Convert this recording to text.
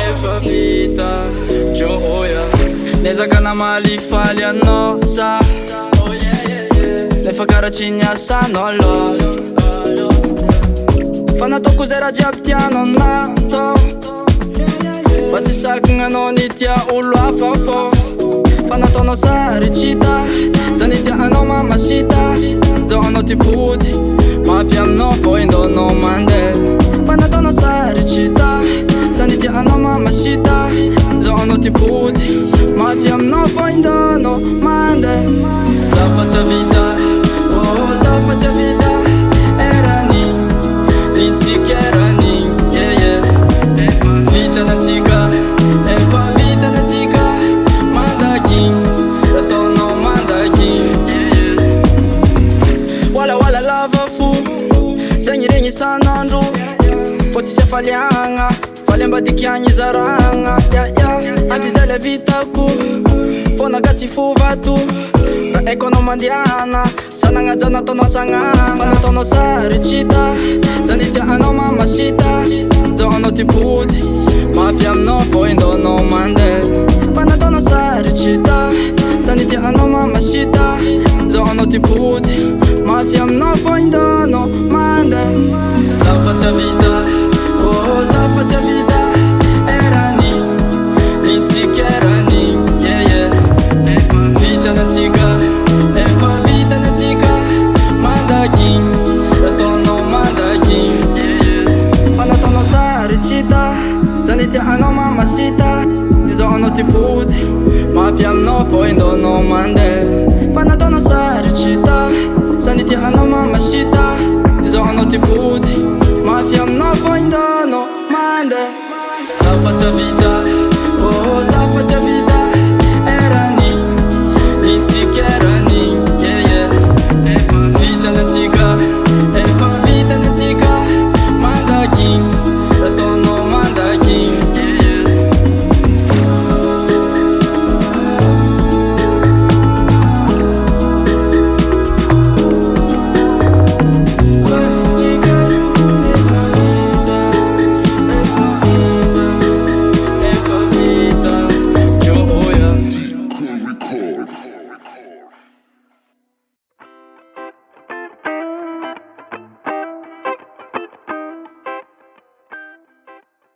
Efa vita Joya Nezaka na malifaly anao za Nefa karatsy niasan'olo Fa nataoko zay raha jiaby tianao natao Fa tsy sakigna anao nitia olo hafa fô Fa nataonao sary tsy hita Za nitia anao mamasita Dao anao ty pody Mafy aminao fô indonao mandeha Fa nataonao sary tsy hita Za nitia anao mamasita Dao anao ty pody Mafy aminao fô indonao mandeha Zafa tsy avita Oh zafa tsy avita Erani Intsika erani Yeah yeah Vita natsika Efa vita natsika Mandakin Ataonao mandakin Wala lava fo Zegny regny isan'andro Fô tsy faliagna Faly ambadiky agny zaragna Aby zay le vitako Fô nagatsy fovato Raha eko anao mandiana Sanagnaja nataonao sagnana Fa nataonao sary tsy hita Za nitia anao mamasita Dao anao ty pody Mafy aminao fô indonao mandeha Fa nataonao sary tsy hita Za nitia anao mamasita Dao anao ty pody Mafy aminao fô indonao mandeha Zafa tsy avita Oh zafa tsy avita Erani Intsika erani Yeah yeah Vita natsika Efa vita natsika Mandakin Ataonao mandakin Fa nataonao sary tsy hita Za nitia anao mamasita Dao anao ty pody Mafy aminao fô indonao mandeha Fa nataonao sary tsy hita Za nitia anao mamasita Dao anao ty pody Mafy aminao fô indonao mandeha Zafa tsy avita